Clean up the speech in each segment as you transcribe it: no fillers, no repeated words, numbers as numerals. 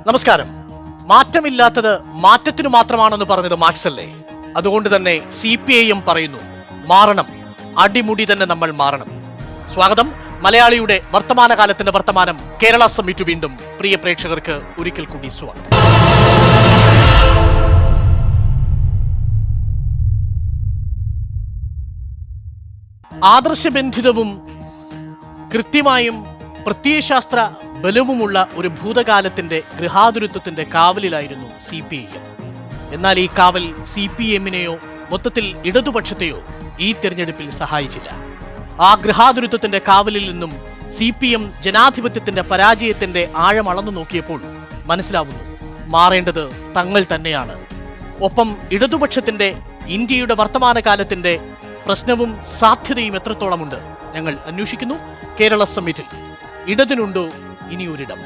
നമസ്കാരം. മാറ്റമില്ലാത്തത് മാറ്റത്തിനു മാത്രമാണെന്ന് പറഞ്ഞത് മാർക്സ് അല്ലേ? അതുകൊണ്ട് തന്നെ CPIM പറയുന്നു, മാറണം, അടിമുടി തന്നെ നമ്മൾ മാറണം. സ്വാഗതം. മലയാളിയുടെ വർത്തമാനകാലത്തിന്റെ വർത്തമാനം കേരള സമ്മിറ്റ്. വീണ്ടും പ്രിയ പ്രേക്ഷകർക്ക് ഒരിക്കൽ കൂടി സ്വാഗതം. ആദർശബന്ധിതവും കൃത്യമായും പ്രത്യയശാസ്ത്ര ബലവുമുള്ള ഒരു ഭൂതകാലത്തിന്റെ ഗൃഹാതുരത്വത്തിന്റെ കാവലിലായിരുന്നു CPIM. എന്നാൽ ഈ കാവൽ CPIMനെയോ മൊത്തത്തിൽ ഇടതുപക്ഷത്തെയോ ഈ തെരഞ്ഞെടുപ്പിൽ സഹായിച്ചില്ല. ആ ഗൃഹാതുരത്വത്തിന്റെ കാവലിൽ നിന്നും CPM ജനാധിപത്യത്തിന്റെ പരാജയത്തിന്റെ ആഴം അളന്നു നോക്കിയപ്പോൾ മനസ്സിലാവുന്നു, മാറേണ്ടത് തങ്ങൾ തന്നെയാണ്. ഒപ്പം ഇടതുപക്ഷത്തിന്റെ ഇന്ത്യയുടെ വർത്തമാനകാലത്തിന്റെ പ്രശ്നവും സാധ്യതയും എത്രത്തോളമുണ്ട് ഞങ്ങൾ അന്വേഷിക്കുന്നു. കേരള സമ്മിറ്റിൽ ഇടതിനുണ്ടോ ഇനിയൊരിടം?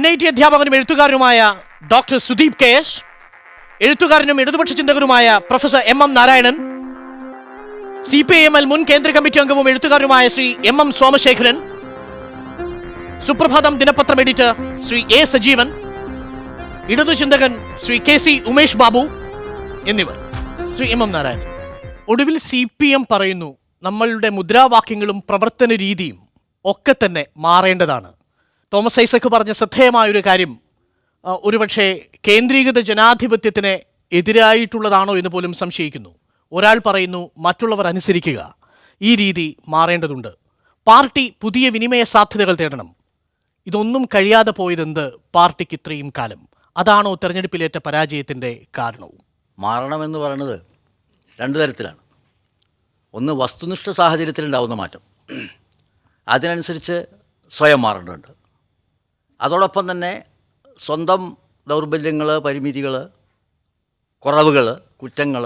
NIT അധ്യാപകനും എഴുത്തുകാരനുമായ ഡോക്ടർ സുദീപ് KS, എഴുത്തുകാരനും ഇടതുപക്ഷ ചിന്തകനുമായ പ്രൊഫസർ MM നാരായണൻ, CPIML മുൻ കേന്ദ്ര കമ്മിറ്റി അംഗവും എഴുത്തുകാരനുമായ ശ്രീ MM സോമശേഖരൻ, സുപ്രഭാതം ദിനപത്രം എഡിറ്റർ ശ്രീ A സജീവൻ, ഇടതു ചിന്തകൻ ശ്രീ KC ഉമേഷ് ബാബു എന്നിവർ. ശ്രീ MM നാരായണൻ, ഒടുവിൽ CPM പറയുന്നു, നമ്മളുടെ മുദ്രാവാക്യങ്ങളും പ്രവർത്തന രീതിയും ഒക്കെ തന്നെ മാറേണ്ടതാണ്. തോമസ് ഐസക് പറഞ്ഞ ശ്രദ്ധേയമായൊരു കാര്യം ഒരുപക്ഷെ കേന്ദ്രീകൃത ജനാധിപത്യത്തിന് എതിരായിട്ടുള്ളതാണോ എന്ന് പോലും സംശയിക്കുന്നു. ഒരാൾ പറയുന്നു, മറ്റുള്ളവർ അനുസരിക്കുക. ഈ രീതി മാറേണ്ടതുണ്ട്. പാർട്ടി പുതിയ വിനിമയ സാധ്യതകൾ തേടണം. ഇതൊന്നും കഴിയാതെ പോയതെന്ത് പാർട്ടിക്ക് ഇത്രയും കാലം? അതാണോ തെരഞ്ഞെടുപ്പിലേറ്റ പരാജയത്തിൻ്റെ കാരണവും? മാറണമെന്ന് പറയുന്നത് രണ്ട് തരത്തിലാണ്. ഒന്ന്, വസ്തുനിഷ്ഠ സാഹചര്യത്തിലുണ്ടാവുന്ന മാറ്റം, അതിനനുസരിച്ച് സ്വയം മാറേണ്ടതുണ്ട്. അതോടൊപ്പം തന്നെ സ്വന്തം ദൗർബല്യങ്ങൾ, പരിമിതികൾ, കുറവുകൾ, കുറ്റങ്ങൾ,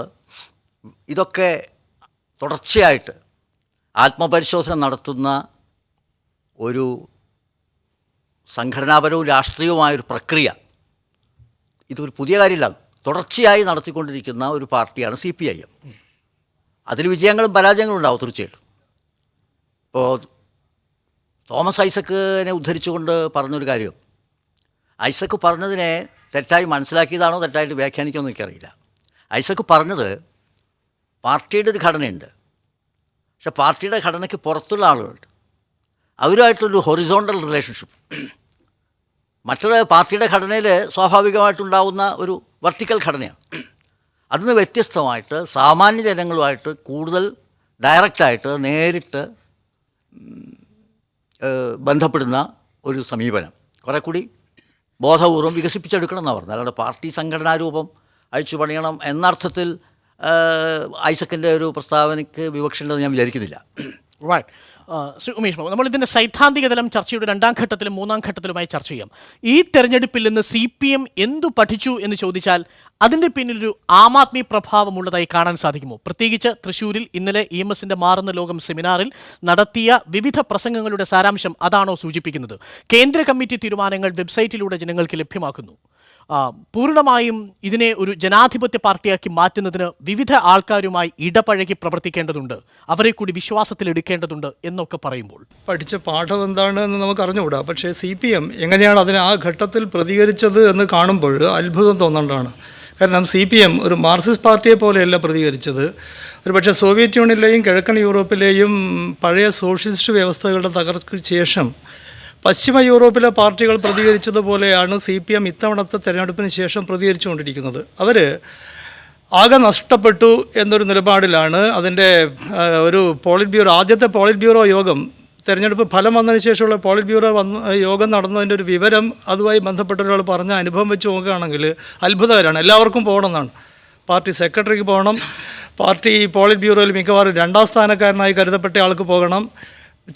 ഇതൊക്കെ തുടർച്ചയായിട്ട് ആത്മപരിശോധന നടത്തുന്ന ഒരു സംഘടനാപരവും രാഷ്ട്രീയവുമായൊരു പ്രക്രിയ, ഇതൊരു പുതിയ കാര്യമില്ല, തുടർച്ചയായി നടത്തിക്കൊണ്ടിരിക്കുന്ന ഒരു പാർട്ടിയാണ് CPIM. അതിൽ വിജയങ്ങളും പരാജയങ്ങളും ഉണ്ടാവും തീർച്ചയായിട്ടും. ഇപ്പോൾ തോമസ് ഐസക്കിനെ ഉദ്ധരിച്ചുകൊണ്ട് പറഞ്ഞൊരു കാര്യം, ഐസക്ക് പറഞ്ഞതിനെ തെറ്റായി മനസ്സിലാക്കിയതാണോ തെറ്റായിട്ട് വ്യാഖ്യാനിക്കുമെന്ന് എനിക്കറിയില്ല. ഐസക്ക് പറഞ്ഞത് പാർട്ടിയുടെ ഒരു ഘടനയുണ്ട്, പക്ഷെ പാർട്ടിയുടെ ഘടനയ്ക്ക് പുറത്തുള്ള ആളുകളുണ്ട്, അവരുമായിട്ടൊരു ഹൊറിസോണ്ടൽ റിലേഷൻഷിപ്പ്. മറ്റത് പാർട്ടിയുടെ ഘടനയിൽ സ്വാഭാവികമായിട്ടുണ്ടാവുന്ന ഒരു വെർട്ടിക്കൽ ഘടനയാണ്. അതിന് വ്യത്യസ്തമായിട്ട് സാമാന്യ ജനങ്ങളുമായിട്ട് കൂടുതൽ ഡയറക്റ്റായിട്ട് നേരിട്ട് ബന്ധപ്പെടുന്ന ഒരു സമീപനം കുറെ കൂടി ബോധപൂർവം വികസിപ്പിച്ചെടുക്കണം എന്നാണ് പറഞ്ഞത്. അല്ലാതെ പാർട്ടി സംഘടനാരൂപം അഴിച്ചു പണിയണം എന്നർത്ഥത്തിൽ ഐസക്കിൻ്റെ ഒരു പ്രസ്താവനയ്ക്ക് വിവക്ഷയുണ്ടെന്ന് ഞാൻ വിചാരിക്കുന്നില്ല. ശ്രീ ഉമേഷ് ബാബു, നമ്മൾ ഇതിൻ്റെ സൈദ്ധാന്തിക തലം ചർച്ചയുടെ രണ്ടാം ഘട്ടത്തിലും മൂന്നാം ഘട്ടത്തിലുമായി ചർച്ച ചെയ്യാം. ഈ തെരഞ്ഞെടുപ്പിൽ നിന്ന് CPM എന്തു പഠിച്ചു എന്ന് ചോദിച്ചാൽ അതിൻ്റെ പിന്നിലൊരു ആം ആദ്മി പ്രഭാവമുള്ളതായി കാണാൻ സാധിക്കുമോ? പ്രത്യേകിച്ച് തൃശ്ശൂരിൽ ഇന്നലെ EMSന്റെ മാറുന്ന ലോകം സെമിനാറിൽ നടത്തിയ വിവിധ പ്രസംഗങ്ങളുടെ സാരാംശം അതാണോ സൂചിപ്പിക്കുന്നത്? കേന്ദ്ര കമ്മിറ്റി തീരുമാനങ്ങൾ വെബ്സൈറ്റിലൂടെ ജനങ്ങൾക്ക് ലഭ്യമാക്കുന്നു. പൂർണ്ണമായും ഇതിനെ ഒരു ജനാധിപത്യ പാർട്ടിയാക്കി മാറ്റുന്നതിന് വിവിധ ആൾക്കാരുമായി ഇടപഴകി പ്രവർത്തിക്കേണ്ടതുണ്ട്, അവരെ കൂടി വിശ്വാസത്തിലെടുക്കേണ്ടതുണ്ട് എന്നൊക്കെ പറയുമ്പോൾ പഠിച്ച പാഠം എന്താണ് എന്ന് നമുക്ക് അറിഞ്ഞുകൂടാ. പക്ഷേ CPM എങ്ങനെയാണ് അതിന് ആ ഘട്ടത്തിൽ പ്രതികരിച്ചത് എന്ന് കാണുമ്പോൾ അത്ഭുതം തോന്നേണ്ടതാണ്. കാരണം CPM ഒരു മാർക്സിസ്റ്റ് പാർട്ടിയെ പോലെയല്ല പ്രതികരിച്ചത്. ഒരു പക്ഷേ സോവിയറ്റ് യൂണിയനിലെയും കിഴക്കൻ യൂറോപ്പിലെയും പഴയ സോഷ്യലിസ്റ്റ് വ്യവസ്ഥകളുടെ തകർച്ചയ്ക്ക് ശേഷം പശ്ചിമ യൂറോപ്പിലെ പാർട്ടികൾ പ്രതികരിച്ചതുപോലെയാണ് CPM ഇത്തവണത്തെ തെരഞ്ഞെടുപ്പിന് ശേഷം പ്രതികരിച്ചുകൊണ്ടിരിക്കുന്നത്. അവർ ആകെ നഷ്ടപ്പെട്ടു എന്നൊരു നിലപാടിലാണ്. അതിൻ്റെ ഒരു പോളിറ്റ് ബ്യൂറോ, ആദ്യത്തെ പോളിറ്റ് ബ്യൂറോ യോഗം, തെരഞ്ഞെടുപ്പ് ഫലം വന്നതിന് ശേഷമുള്ള പോളിറ്റ് ബ്യൂറോ യോഗം നടന്നതിൻ്റെ ഒരു വിവരം അതുമായി ബന്ധപ്പെട്ട ഒരാൾ പറഞ്ഞ അനുഭവം വെച്ച് നോക്കുകയാണെങ്കിൽ അത്ഭുതകരമാണ്. എല്ലാവർക്കും പോകണമെന്നാണ്. പാർട്ടി സെക്രട്ടറിക്ക് പോകണം, പാർട്ടി പോളിറ്റ് ബ്യൂറോയിൽ മിക്കവാറും രണ്ടാം സ്ഥാനക്കാരനായി കരുതപ്പെട്ട ആൾക്ക് പോകണം,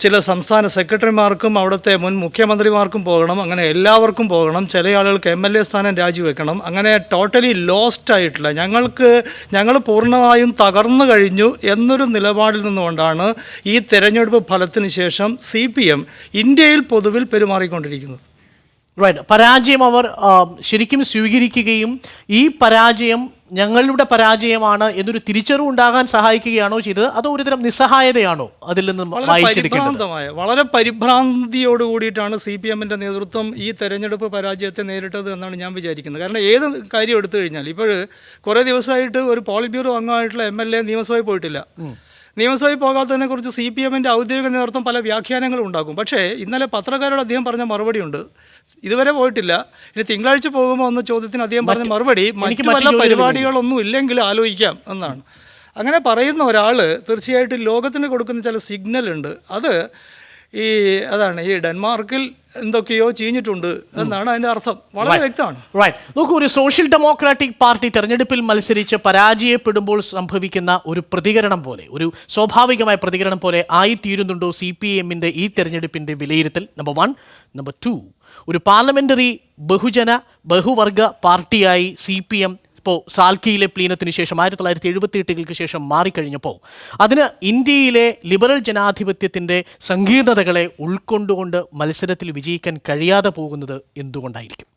ചില സംസ്ഥാന സെക്രട്ടറിമാർക്കും അവിടുത്തെ മുൻ മുഖ്യമന്ത്രിമാർക്കും പോകണം, അങ്ങനെ എല്ലാവർക്കും പോകണം. ചില ആളുകൾക്ക് MLA സ്ഥാനം രാജിവെക്കണം. അങ്ങനെ ടോട്ടലി ലോസ്റ്റ് ആയിട്ടില്ല, ഞങ്ങൾ പൂർണ്ണമായും തകർന്നു കഴിഞ്ഞു എന്നൊരു നിലപാടിൽ നിന്നുകൊണ്ടാണ് ഈ തെരഞ്ഞെടുപ്പ് ഫലത്തിന് ശേഷം CPM ഇന്ത്യയിൽ പൊതുവിൽ പെരുമാറിക്കൊണ്ടിരിക്കുന്നത്. പരാജയം അവർ ശരിക്കും സ്വീകരിക്കുകയും ഈ പരാജയം ഞങ്ങളുടെ പരാജയമാണ് എന്നൊരു തിരിച്ചറിവ് ഉണ്ടാകാൻ സഹായിക്കുകയാണോ ചെയ്തത്, അതോ ഒരുതരം നിസ്സഹായതയാണോ അതിൽ നിന്ന് വായിച്ചെടുക്കേണ്ടത്? വളരെ പരിഭ്രാന്തിയോട് കൂടിയിട്ടാണ് CPM-ന്റെ നേതൃത്വം ഈ തെരഞ്ഞെടുപ്പ് പരാജയത്തെ നേരിട്ടത് എന്നാണ് ഞാൻ വിചാരിക്കുന്നത്. കാരണം ഏത് കാര്യം എടുത്തു കഴിഞ്ഞാൽ ഇപ്പോൾ കുറേ ദിവസമായിട്ട് ഒരു പോളിറ്റ് ബ്യൂറോ അംഗമായിട്ടുള്ള MLA നിയമസഭയിൽ പോയിട്ടില്ല. നിയമസഭയിൽ പോകാത്തതിനെ കുറിച്ച് CPM-ന്റെ ഔദ്യോഗിക നേതൃത്വം പല വ്യാഖ്യാനങ്ങളും ഉണ്ടാക്കും. പക്ഷേ ഇന്നലെ പത്രക്കാരോട് അദ്ദേഹം പറഞ്ഞ മറുപടിയുണ്ട്, ഇതുവരെ പോയിട്ടില്ല, ഇനി തിങ്കളാഴ്ച പോകുമ്പോൾ എന്ന ചോദ്യത്തിന് അദ്ദേഹം പറഞ്ഞ മറുപടി മറ്റു പല പരിപാടികളൊന്നും ഇല്ലെങ്കിൽ ആലോചിക്കാം എന്നാണ്. അങ്ങനെ പറയുന്ന ഒരാൾ തീർച്ചയായിട്ടും ലോകത്തിന് കൊടുക്കുന്ന ചില സിഗ്നൽ ഉണ്ട്. അതാണ് ഈ ഡെൻമാർക്കിൽ എന്തൊക്കെയോ ചീഞ്ഞിട്ടുണ്ട് എന്നാണ് അതിൻ്റെ അർത്ഥം. വളരെ വ്യക്തമാണ്. നോക്കൂ, ഒരു സോഷ്യൽ ഡെമോക്രാറ്റിക് പാർട്ടി തെരഞ്ഞെടുപ്പിൽ മത്സരിച്ച് പരാജയപ്പെടുമ്പോൾ സംഭവിക്കുന്ന ഒരു പ്രതികരണം പോലെ, ഒരു സ്വാഭാവികമായ പ്രതികരണം പോലെ ആയിത്തീരുന്നുണ്ടോ CPM-ന്റെ ഈ തെരഞ്ഞെടുപ്പിൻ്റെ വിലയിരുത്തൽ? നമ്പർ 1. നമ്പർ 2, ഒരു പാർലമെന്ററി ബഹുവർഗ പാർട്ടിയായി CPM ഇപ്പോൾ സാൽക്കിയിലെ പ്ലീനത്തിന് ശേഷം 1978 ശേഷം മാറിക്കഴിഞ്ഞപ്പോൾ അതിന് ഇന്ത്യയിലെ ലിബറൽ ജനാധിപത്യത്തിൻ്റെ സങ്കീർണതകളെ ഉൾക്കൊണ്ടുകൊണ്ട് മത്സരത്തിൽ വിജയിക്കാൻ കഴിയാതെ പോകുന്നത് എന്തുകൊണ്ടായിരിക്കും?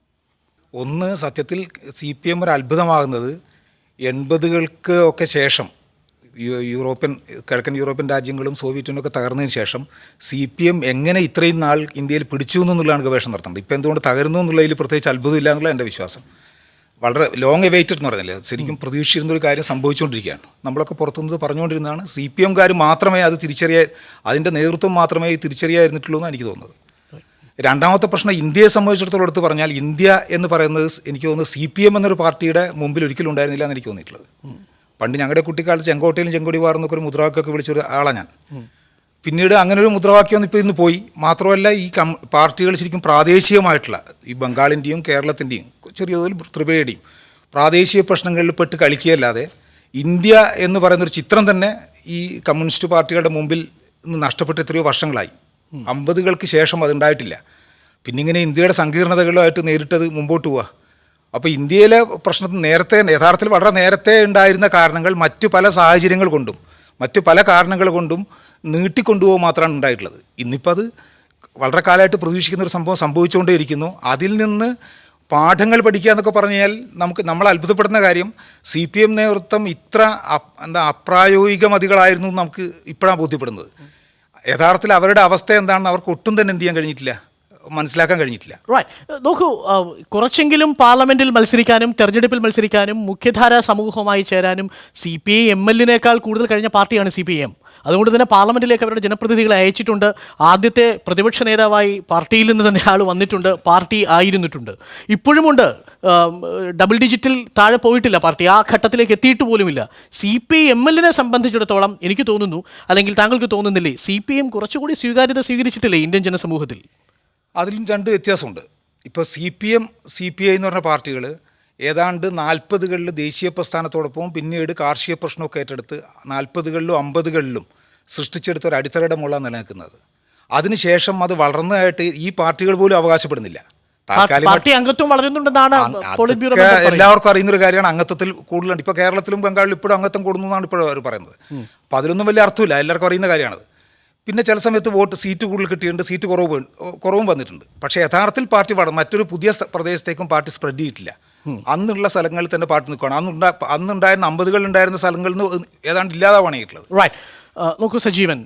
ഒന്ന്, സത്യത്തിൽ CPM ഒരു അത്ഭുതമാകുന്നത് 80-കൾക്ക് ഒക്കെ ശേഷം കിഴക്കൻ യൂറോപ്യൻ രാജ്യങ്ങളും സോവിയറ്റും തകർന്നതിന് ശേഷം CPM എങ്ങനെ ഇത്രയും നാൾ ഇന്ത്യയിൽ പിടിച്ചു എന്നുള്ളതാണ് ഗവേഷണം നടത്തുന്നത്. ഇപ്പോൾ എന്തുകൊണ്ട് തകരുന്നു എന്നുള്ളതിൽ പ്രത്യേകിച്ച് അത്ഭുതമില്ല എന്നുള്ള എൻ്റെ വിശ്വാസം. വളരെ ലോങ് എവൈറ്റഡ് എന്ന് പറഞ്ഞില്ലേ, ശരിക്കും പ്രതീക്ഷിച്ചിരുന്നൊരു കാര്യം സംഭവിച്ചുകൊണ്ടിരിക്കുകയാണ്. നമ്മളൊക്കെ പുറത്തുനിന്ന് പറഞ്ഞുകൊണ്ടിരുന്നതാണ്. CPM-കാർ മാത്രമേ അത് അതിൻ്റെ നേതൃത്വം മാത്രമേ തിരിച്ചറിയായിരുന്നിട്ടുള്ളൂ എന്നാണ് എനിക്ക് തോന്നുന്നത്. രണ്ടാമത്തെ പ്രശ്നം, ഇന്ത്യയെ സംബന്ധിച്ചിടത്തോളം എടുത്ത് പറഞ്ഞാൽ ഇന്ത്യ എന്ന് പറയുന്നത് എനിക്ക് തോന്നുന്നത് CPM എന്നൊരു പാർട്ടിയുടെ മുമ്പിൽ ഒരിക്കലും ഉണ്ടായിരുന്നില്ല എന്ന് എനിക്ക് തോന്നിയിട്ടുള്ളത്. പണ്ട് ഞങ്ങളുടെ കുട്ടിക്കാലത്ത് ചെങ്കോട്ടയിലും ചെങ്കൊടി വാർന്നൊക്കെ ഒരു മുദ്രാവാക്യമൊക്കെ വിളിച്ചൊരു ആളാണ് ഞാൻ. പിന്നീട് അങ്ങനെ ഒരു മുദ്രാവാക്യം ഇപ്പോൾ ഇന്ന് പോയി. മാത്രമല്ല ഈ പാർട്ടികൾ ശരിക്കും പ്രാദേശികമായിട്ടുള്ള ഈ ബംഗാളിൻ്റെയും കേരളത്തിൻ്റെയും ചെറിയ തോതിൽ ത്രിപുരയുടെയും പ്രാദേശിക പ്രശ്നങ്ങളിൽ പെട്ട് കളിക്കുകയല്ലാതെ ഇന്ത്യ എന്ന് പറയുന്നൊരു ചിത്രം തന്നെ ഈ കമ്മ്യൂണിസ്റ്റ് പാർട്ടികളുടെ മുമ്പിൽ നിന്ന് നഷ്ടപ്പെട്ട് എത്രയോ വർഷങ്ങളായി. 50-കൾക്ക് ശേഷം അതുണ്ടായിട്ടില്ല. പിന്നെ ഇങ്ങനെ ഇന്ത്യയുടെ സങ്കീർണതകളുമായിട്ട് നേരിട്ടത് മുമ്പോട്ട് പോവുക. അപ്പോൾ ഇന്ത്യയിലെ പ്രശ്നത്തിൽ യഥാർത്ഥത്തിൽ വളരെ നേരത്തെ ഉണ്ടായിരുന്ന കാരണങ്ങൾ മറ്റു പല സാഹചര്യങ്ങൾ കൊണ്ടും മറ്റു പല കാരണങ്ങൾ കൊണ്ടും നീട്ടിക്കൊണ്ടുപോകുക മാത്രമാണ് ഉണ്ടായിട്ടുള്ളത്. ഇന്നിപ്പോൾ അത് വളരെ കാലമായിട്ട് പ്രതീക്ഷിക്കുന്ന ഒരു സംഭവം സംഭവിച്ചുകൊണ്ടേയിരിക്കുന്നു. അതിൽ നിന്ന് പാഠങ്ങൾ പഠിക്കുക എന്നൊക്കെ പറഞ്ഞാൽ നമ്മൾ അത്ഭുതപ്പെടുന്ന കാര്യം CPM നേതൃത്വം ഇത്ര അപ്രായോഗികമതികളായിരുന്നു നമുക്ക് ഇപ്പോഴാണ് ബോധ്യപ്പെടുന്നത്. യഥാർത്ഥത്തിൽ അവരുടെ അവസ്ഥ എന്താണെന്ന് അവർക്ക് ഒട്ടും തന്നെ എന്ത് ചെയ്യാൻ കഴിഞ്ഞിട്ടില്ല, മനസ്സിലാക്കാൻ കഴിഞ്ഞിട്ടില്ല. നോക്കൂ, കുറച്ചെങ്കിലും പാർലമെന്റിൽ മത്സരിക്കാനും തെരഞ്ഞെടുപ്പിൽ മത്സരിക്കാനും മുഖ്യധാരാ സമൂഹവുമായി ചേരാനും MLനേക്കാൾ കൂടുതൽ കഴിഞ്ഞ പാർട്ടിയാണ് CPM. അതുകൊണ്ട് തന്നെ പാർലമെന്റിലേക്ക് അവരുടെ ജനപ്രതിനിധികളെ അയച്ചിട്ടുണ്ട്. ആദ്യത്തെ പ്രതിപക്ഷ നേതാവായി പാർട്ടിയിൽ നിന്ന് തന്നെ ആൾ വന്നിട്ടുണ്ട്, പാർട്ടി ആയിരുന്നിട്ടുണ്ട്, ഇപ്പോഴുമുണ്ട്. ഡബിൾ ഡിജിറ്റിൽ താഴെ പോയിട്ടില്ല പാർട്ടി, ആ ഘട്ടത്തിലേക്ക് എത്തിയിട്ട് പോലുമില്ല. CPMനെ സംബന്ധിച്ചിടത്തോളം എനിക്ക് തോന്നുന്നു, അല്ലെങ്കിൽ താങ്കൾക്ക് തോന്നുന്നില്ലേ, CPM കുറച്ചുകൂടി സ്വീകാര്യത സ്വീകരിച്ചിട്ടില്ലേ ഇന്ത്യൻ ജനസമൂഹത്തിൽ? അതിലും രണ്ട് വ്യത്യാസമുണ്ട്. ഇപ്പോൾ CPI എന്ന് പറഞ്ഞ പാർട്ടികൾ ഏതാണ്ട് 40-കളിൽ ദേശീയ പ്രസ്ഥാനത്തോടൊപ്പം പിന്നീട് കാർഷിക പ്രശ്നമൊക്കെ ഏറ്റെടുത്ത് 40-കളിലും 50-കളിലും സൃഷ്ടിച്ചെടുത്ത ഒരു അടിത്തറയുടെ മുകളിലാണ് നിലനിൽക്കുന്നത്. അതിനുശേഷം അത് വളർന്നതായിട്ട് ഈ പാർട്ടികൾ പോലും അവകാശപ്പെടുന്നില്ല. എല്ലാവർക്കും അറിയുന്നൊരു കാര്യമാണ്, അംഗത്വത്തിൽ കൂടുതലുണ്ട്. ഇപ്പോൾ കേരളത്തിലും ബംഗാളിലും ഇപ്പോഴും അംഗത്വം കൂടുന്നു എന്നാണ് ഇപ്പോഴും അവർ പറയുന്നത്. അപ്പോൾ അതിലൊന്നും വലിയ അർത്ഥമില്ല, എല്ലാവർക്കും അറിയുന്ന കാര്യമാണത്. പിന്നെ ചില സമയത്ത് സീറ്റ് കൂടുതൽ കിട്ടിയിട്ടുണ്ട്, സീറ്റ് കുറവും വന്നിട്ടുണ്ട്. പക്ഷേ യഥാർത്ഥത്തിൽ പാർട്ടി മറ്റൊരു പുതിയ പ്രദേശത്തേക്കും പാർട്ടി സ്പ്രെഡ് ചെയ്തിട്ടില്ല. അന്നുള്ള സ്ഥലങ്ങളിൽ തന്നെ പാർട്ടി നിൽക്കുകയാണ്. അന്നുണ്ടായിരുന്ന 50-കളിൽ ഉണ്ടായിരുന്ന സ്ഥലങ്ങളിൽ നിന്ന് ഏതാണ്ട് ഇല്ലാതാവാണേറ്റുള്ളത്. നോക്കൂ സജീവൻ,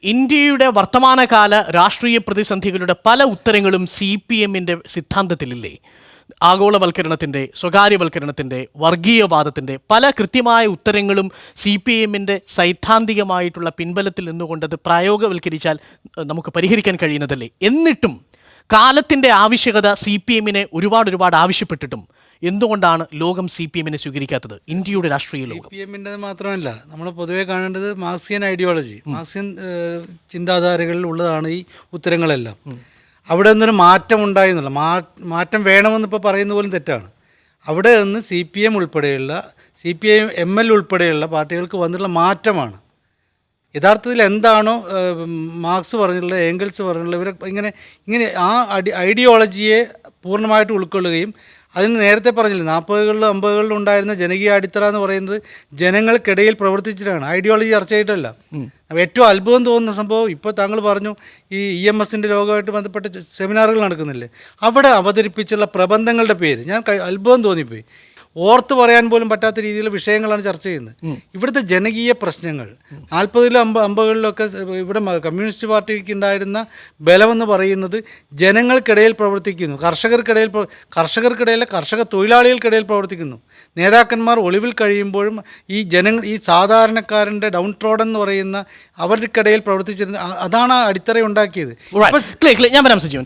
ഇന്ത്യയുടെ വർത്തമാനകാല രാഷ്ട്രീയ പ്രതിസന്ധികളുടെ പല ഉത്തരങ്ങളും CPMന്റെ സിദ്ധാന്തത്തിലില്ലേ? ആഗോളവൽക്കരണത്തിൻ്റെ, സ്വകാര്യവൽക്കരണത്തിൻ്റെ, വർഗീയവാദത്തിൻ്റെ പല കൃത്യമായ ഉത്തരങ്ങളും CPMന്റെ സൈദ്ധാന്തികമായിട്ടുള്ള പിൻബലത്തിൽ നിന്നുകൊണ്ടത് പ്രായോഗവൽക്കരിച്ചാൽ നമുക്ക് പരിഹരിക്കാൻ കഴിയുന്നതല്ലേ? എന്നിട്ടും കാലത്തിൻ്റെ ആവശ്യകത CPMനെ ഒരുപാട് ആവശ്യപ്പെട്ടിട്ടും എന്തുകൊണ്ടാണ് ലോകം CPMനെ സ്വീകരിക്കാത്തത്? ഇന്ത്യയുടെ രാഷ്ട്രീയ ലോകം CPMൻ്റെ മാത്രമല്ല, നമ്മൾ പൊതുവെ കാണേണ്ടത് മാർക്സിയൻ ഐഡിയോളജി, മാർക്സിയൻ ചിന്താധാരകളിൽ ഉള്ളതാണ് ഈ ഉത്തരങ്ങളെല്ലാം. അവിടെ നിന്നൊരു മാറ്റം ഉണ്ടായിരുന്നില്ല. മാറ്റം വേണമെന്നിപ്പോൾ പറയുന്ന പോലും തെറ്റാണ്. അവിടെ നിന്ന് CPM ഉൾപ്പെടെയുള്ള ML ഉൾപ്പെടെയുള്ള പാർട്ടികൾക്ക് വന്നിട്ടുള്ള മാറ്റമാണ്. യഥാർത്ഥത്തിൽ എന്താണോ മാർക്സ് പറഞ്ഞിട്ടുള്ളത്, ഏംഗൽസ് പറഞ്ഞിട്ടുള്ളത്, ഇവരെ ഇങ്ങനെ ആ ഐഡിയോളജിയെ പൂർണ്ണമായിട്ട് ഉൾക്കൊള്ളുകയും അതിന് നേരത്തെ പറഞ്ഞില്ല, 40-കളിലും 50-കളിലും ഉണ്ടായിരുന്ന ജനകീയ അടിത്തറ എന്ന് പറയുന്നത് ജനങ്ങൾക്കിടയിൽ പ്രവർത്തിച്ചിട്ടാണ്, ഐഡിയോളജി ചർച്ച ചെയ്തിട്ടല്ല. ഏറ്റവും അത്ഭുതം തോന്നുന്ന സംഭവം, ഇപ്പോൾ താങ്കൾ പറഞ്ഞു ഈ EMSൻ്റെ ലോകമായിട്ട് ബന്ധപ്പെട്ട് സെമിനാറുകൾ നടക്കുന്നില്ലേ, അവിടെ അവതരിപ്പിച്ചുള്ള പ്രബന്ധങ്ങളുടെ പേര് ഞാൻ അത്ഭുതം തോന്നിപ്പോയി. ഓർത്ത് പറയാൻ പോലും പറ്റാത്ത രീതിയിലുള്ള വിഷയങ്ങളാണ് ചർച്ച ചെയ്യുന്നത്. ഇവിടുത്തെ ജനകീയ പ്രശ്നങ്ങൾ 40-ലും 50-കളിലൊക്കെ ഇവിടെ കമ്മ്യൂണിസ്റ്റ് പാർട്ടിക്ക് ഉണ്ടായിരുന്ന ബലമെന്ന് പറയുന്നത് ജനങ്ങൾക്കിടയിൽ പ്രവർത്തിക്കുന്നു, കർഷകർക്കിടയിലെ കർഷക തൊഴിലാളികൾക്കിടയിൽ പ്രവർത്തിക്കുന്നു. നേതാക്കന്മാർ ഒളിവിൽ കഴിയുമ്പോഴും ഈ സാധാരണക്കാരൻ്റെ ഡൗൺ ട്രോഡൻ എന്ന് പറയുന്ന അവർക്കിടയിൽ പ്രവർത്തിച്ചിരുന്ന അതാണ് ആ അടിത്തറ ഉണ്ടാക്കിയത്. ഞാൻ വരാം സജീവൻ.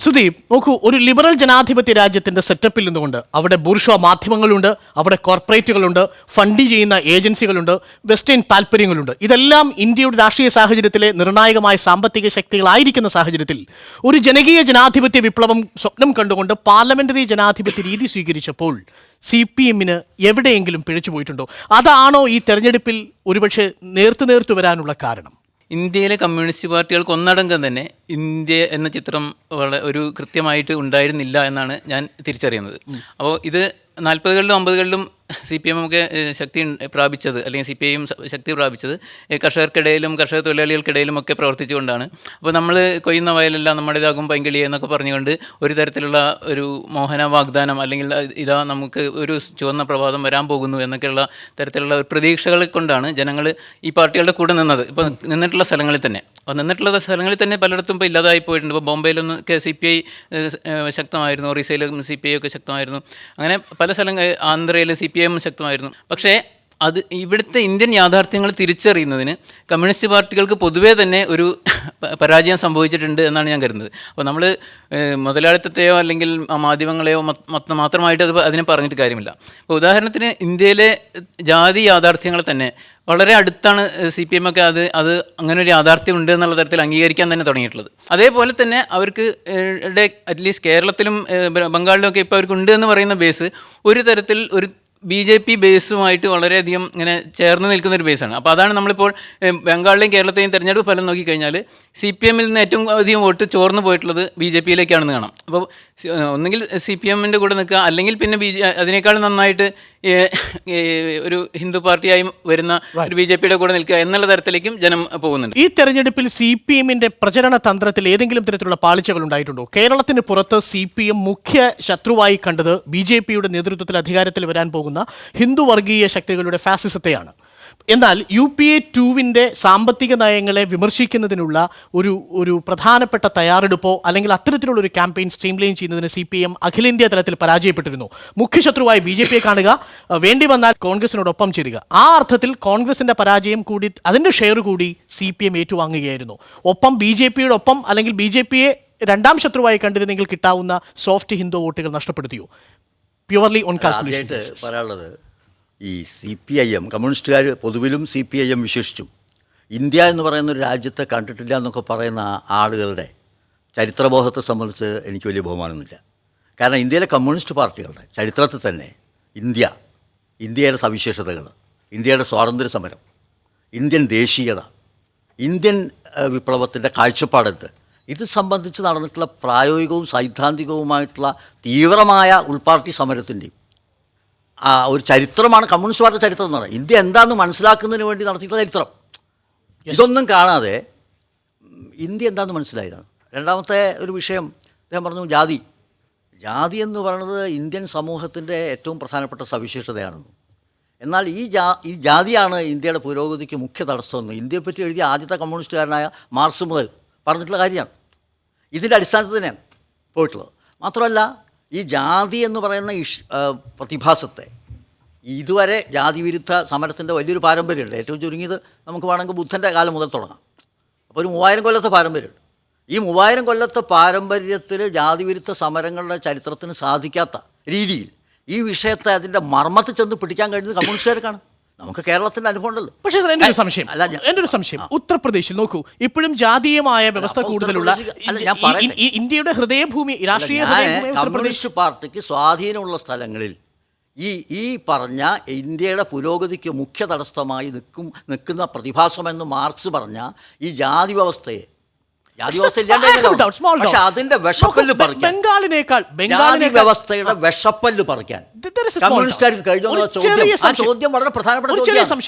സുദീപ്, നോക്കൂ, ഒരു ലിബറൽ ജനാധിപത്യ രാജ്യത്തിന്റെ സെറ്റപ്പിൽ നിന്നുകൊണ്ട് അവിടെ ബൂർഷ്വാ മാധ്യമങ്ങളുണ്ട്, അവിടെ കോർപ്പറേറ്റുകളുണ്ട്, ഫണ്ട് ചെയ്യുന്ന ഏജൻസികളുണ്ട്, വെസ്റ്റേൺ താല്പര്യങ്ങളുണ്ട്. ഇതെല്ലാം ഇന്ത്യയുടെ രാഷ്ട്രീയ സാഹചര്യത്തിലെ നിർണായകമായ സാമ്പത്തിക ശക്തികളായിരിക്കുന്ന സാഹചര്യത്തിൽ ഒരു ജനകീയ ജനാധിപത്യ വിപ്ലവം സ്വപ്നം കണ്ടുകൊണ്ട് പാർലമെന്ററി ജനാധിപത്യ രീതി സ്വീകരിച്ചപ്പോൾ CPM എവിടെയെങ്കിലും പിഴച്ചു പോയിട്ടുണ്ടോ? അതാണോ ഈ തെരഞ്ഞെടുപ്പിൽ ഒരുപക്ഷെ നേർത്തു വരാനുള്ള കാരണം? ഇന്ത്യയിലെ കമ്മ്യൂണിസ്റ്റ് പാർട്ടികൾക്ക് ഒന്നടങ്കം തന്നെ ഇന്ത്യ എന്ന ചിത്രം ഒരു കൃത്യമായിട്ട് ഉണ്ടായിരുന്നില്ല എന്നാണ് ഞാൻ തിരിച്ചറിയുന്നത്. അപ്പോൾ ഇത് 40-കളിലും 50-കളിലും CPM ഒക്കെ ശക്തി പ്രാപിച്ചത്, അല്ലെങ്കിൽ CPIM ശക്തി പ്രാപിച്ചത് കർഷകർക്കിടയിലും കർഷക തൊഴിലാളികൾക്കിടയിലും ഒക്കെ പ്രവർത്തിച്ചുകൊണ്ടാണ്. അപ്പോൾ നമ്മൾ കൊയ്യുന്ന വയലെല്ലാം നമ്മുടേതാകും പൈങ്കിളി എന്നൊക്കെ പറഞ്ഞുകൊണ്ട് ഒരു തരത്തിലുള്ള ഒരു മോഹന വാഗ്ദാനം, അല്ലെങ്കിൽ ഇതാ നമുക്ക് ഒരു ചുവന്ന പ്രഭാതം വരാൻ പോകുന്നു എന്നൊക്കെയുള്ള തരത്തിലുള്ള പ്രതീക്ഷകൾ കൊണ്ടാണ് ജനങ്ങൾ ഈ പാർട്ടികളുടെ കൂടെ നിന്നത്. ഇപ്പോൾ നിന്നിട്ടുള്ള സ്ഥലങ്ങളിൽ തന്നെ പലയിടത്തും ഇപ്പോൾ ഇല്ലാതായി പോയിട്ടുണ്ട്. ഇപ്പോൾ ബോംബെയിലൊക്കെ CPI ശക്തമായിരുന്നു, ഒറീസയിലും CPI ഒക്കെ ശക്തമായിരുന്നു. അങ്ങനെ പല സ്ഥലങ്ങളിൽ, ആന്ധ്രയിൽ CPM ശക്തമായിരുന്നു. പക്ഷേ ഇവിടുത്തെ ഇന്ത്യൻ യാഥാർത്ഥ്യങ്ങൾ തിരിച്ചറിയുന്നതിന് കമ്മ്യൂണിസ്റ്റ് പാർട്ടികൾക്ക് പൊതുവേ തന്നെ ഒരു പരാജയം സംഭവിച്ചിട്ടുണ്ട് എന്നാണ് ഞാൻ കരുതുന്നത്. അപ്പോൾ നമ്മൾ മുതലാളിത്തത്തെയോ അല്ലെങ്കിൽ മാധ്യമങ്ങളെയോ മാത്രമായിട്ട് അതിനെ പറഞ്ഞിട്ട് കാര്യമില്ല. ഇപ്പോൾ ഉദാഹരണത്തിന് ഇന്ത്യയിലെ ജാതി യാഥാർത്ഥ്യങ്ങൾ തന്നെ വളരെ അടുത്താണ് CPM ഒക്കെ അത് അങ്ങനെ ഒരു യാഥാർത്ഥ്യം ഉണ്ട് എന്നുള്ള തരത്തിൽ അംഗീകരിക്കാൻ തന്നെ തുടങ്ങിയിട്ടുള്ളത്. അതേപോലെ തന്നെ അവർക്ക് അറ്റ്ലീസ്റ്റ് കേരളത്തിലും ബംഗാളിലും ഒക്കെ ഇപ്പോൾ അവർക്ക് ഉണ്ട് എന്ന് പറയുന്ന ബേസ് ഒരു തരത്തിൽ ഒരു BJP ബേസുമായിട്ട് വളരെയധികം ഇങ്ങനെ ചേർന്ന് നിൽക്കുന്നൊരു ബേസാണ്. അപ്പോൾ അതാണ് നമ്മളിപ്പോൾ ബംഗാളിലെയും കേരളത്തെയും തെരഞ്ഞെടുപ്പ് ഫലം നോക്കിക്കഴിഞ്ഞാൽ CPM നിന്ന് ഏറ്റവും അധികം വോട്ട് ചോർന്ന് പോയിട്ടുള്ളത് BJPയിലേക്കാണെന്ന് കാണാം. അപ്പോൾ ഒന്നുകിൽ CPM കൂടെ നിൽക്കുക, അല്ലെങ്കിൽ പിന്നെ അതിനേക്കാൾ നന്നായിട്ട് ഒരു ഹിന്ദു പാർട്ടിയായി വരുന്ന ഒരു BJPയുടെ കൂടെ നിൽക്കുക എന്നുള്ള തരത്തിലേക്കും ജനം പോകുന്നുണ്ട്. ഈ തെരഞ്ഞെടുപ്പിൽ CPM പ്രചരണ തന്ത്രത്തിൽ ഏതെങ്കിലും തരത്തിലുള്ള പാളിച്ചകൾ ഉണ്ടായിട്ടുണ്ടോ? കേരളത്തിന് പുറത്ത് CPM മുഖ്യ ശത്രുവായി കണ്ടത് BJPയുടെ നേതൃത്വത്തിൽ അധികാരത്തിൽ വരാൻ പോകുന്ന ഹിന്ദു വർഗീയ ശക്തികളുടെ ഫാസിസത്തെയാണ്. എന്നാൽ UPA 2 സാമ്പത്തിക നയങ്ങളെ വിമർശിക്കുന്നതിനുള്ള ഒരു പ്രധാനപ്പെട്ട തയ്യാറെടുപ്പോ അല്ലെങ്കിൽ അത്തരത്തിലുള്ള ഒരു ക്യാമ്പയിൻ സ്ട്രീംലൈൻ ചെയ്യുന്നതിന് CPM അഖിലേന്ത്യാ തലത്തിൽ പരാജയപ്പെട്ടിരുന്നു. മുഖ്യശത്രുവായി BJPയെ കാണുക, വേണ്ടി വന്നാൽ കോൺഗ്രസിനോടൊപ്പം ചേരുക. ആ അർത്ഥത്തിൽ കോൺഗ്രസിന്റെ പരാജയം കൂടി, അതിന്റെ ഷെയർ കൂടി CPM ഏറ്റുവാങ്ങുകയായിരുന്നു. ഒപ്പം BJPയുടെ ഒപ്പം അല്ലെങ്കിൽ BJPയെ രണ്ടാം ശത്രുവായി കണ്ടിരുന്നെങ്കിൽ കിട്ടാവുന്ന സോഫ്റ്റ് ഹിന്ദു വോട്ടുകൾ നഷ്ടപ്പെടുത്തിയോ? Purely on calculation. പറയാനുള്ളത്, ഈ CPIM കമ്മ്യൂണിസ്റ്റുകാർ പൊതുവിലും CPIM വിശേഷിച്ചു ഇന്ത്യ എന്ന് പറയുന്ന ഒരു രാജ്യത്തെ കണ്ടിട്ടില്ല എന്നൊക്കെ പറയുന്ന ആളുകളുടെ ചരിത്രബോധത്തെ സംബന്ധിച്ച് എനിക്ക് വലിയ ബഹുമാനമൊന്നുമില്ല. കാരണം ഇന്ത്യയിലെ കമ്മ്യൂണിസ്റ്റ് പാർട്ടികളുടെ ചരിത്രത്തിൽ തന്നെ ഇന്ത്യയുടെ സവിശേഷതകൾ, ഇന്ത്യയുടെ സ്വാതന്ത്ര്യ സമരം, ഇന്ത്യൻ ദേശീയത, ഇന്ത്യൻ വിപ്ലവത്തിൻ്റെ കാഴ്ചപ്പാടെന്ത്, ഇത് സംബന്ധിച്ച് നടന്നിട്ടുള്ള പ്രായോഗികവും സൈദ്ധാന്തികവുമായിട്ടുള്ള തീവ്രമായ ഉൾപാർട്ടി സമരത്തിൻ്റെയും ഒരു ചരിത്രമാണ് കമ്മ്യൂണിസ്റ്റ് പാർട്ടി ചരിത്രം എന്ന് പറയുന്നത്. ഇന്ത്യ എന്താണെന്ന് മനസ്സിലാക്കുന്നതിന് വേണ്ടി നടത്തിയിട്ടുള്ള ചരിത്രം. ഇതൊന്നും കാണാതെ ഇന്ത്യ എന്താണെന്ന് മനസ്സിലായതാണ്. രണ്ടാമത്തെ ഒരു വിഷയം അദ്ദേഹം പറഞ്ഞു, ജാതി എന്ന് പറയുന്നത് ഇന്ത്യൻ സമൂഹത്തിൻ്റെ ഏറ്റവും പ്രധാനപ്പെട്ട സവിശേഷതയാണെന്ന്. എന്നാൽ ഈ ജാതിയാണ് ഇന്ത്യയുടെ പുരോഗതിക്ക് മുഖ്യ തടസ്സമെന്ന് ഇന്ത്യയെപ്പറ്റി എഴുതിയ ആദ്യത്തെ കമ്മ്യൂണിസ്റ്റുകാരനായ മാർക്സ് മുതൽ പറഞ്ഞിട്ടുള്ള കാര്യമാണ്. ഇതിൻ്റെ അടിസ്ഥാനത്തിൽ തന്നെയാണ് പോയിട്ടുള്ളത്. മാത്രമല്ല, ഈ ജാതി എന്ന് പറയുന്ന പ്രതിഭാസത്തെ ഇതുവരെ ജാതി വിരുദ്ധ സമരത്തിൻ്റെ വലിയൊരു പാരമ്പര്യമുണ്ട്. ഏറ്റവും ചുരുങ്ങിയത് നമുക്ക് വേണമെങ്കിൽ ബുദ്ധൻ്റെ കാലം മുതൽ തുടങ്ങാം. അപ്പോൾ ഒരു 3000 കൊല്ലത്തെ പാരമ്പര്യമുണ്ട്. ഈ 3000 കൊല്ലത്തെ പാരമ്പര്യത്തിൽ ജാതി വിരുദ്ധ സമരങ്ങളുടെ ചരിത്രത്തിന് സാധിക്കാത്ത രീതിയിൽ ഈ വിഷയത്തെ അതിൻ്റെ മർമ്മത്തിൽ ചെന്ന് പിടിക്കാൻ കഴിയുന്നത് കമ്മ്യൂണിസ്റ്റുകാർക്കാണ്. നമുക്ക് കേരളത്തിന്റെ അനുഭവം ഉണ്ടല്ലോ. പക്ഷേ എൻ്റെ ഒരു സംശയം, ഉത്തർപ്രദേശിൽ നോക്കൂ, ഇപ്പോഴും ജാതീയമായ വ്യവസ്ഥ കൂടുതലുള്ള ഇന്ത്യയുടെ ഹൃദയഭൂമി, രാഷ്ട്രീയ കമ്മ്യൂണിസ്റ്റ് പാർട്ടിക്ക് സ്വാധീനമുള്ള സ്ഥലങ്ങളിൽ ഈ പറഞ്ഞ ഇന്ത്യയുടെ പുരോഗതിക്ക് മുഖ്യ തടസ്സമായി നിൽക്കുന്ന പ്രതിഭാസമെന്ന് മാർക്സ് പറഞ്ഞ ഈ ജാതി വ്യവസ്ഥയെ പക്ഷെ അതിന്റെ വിഷപ്പല്ല് പറിക്കാൻ, ജാതി വ്യവസ്ഥയുടെ വിഷപ്പല്ല് പറിക്കാൻ കമ്മ്യൂണിസ്റ്റുകാർക്ക് കഴിഞ്ഞ ചോദ്യം വളരെ പ്രധാനപ്പെട്ട ചോദ്യം.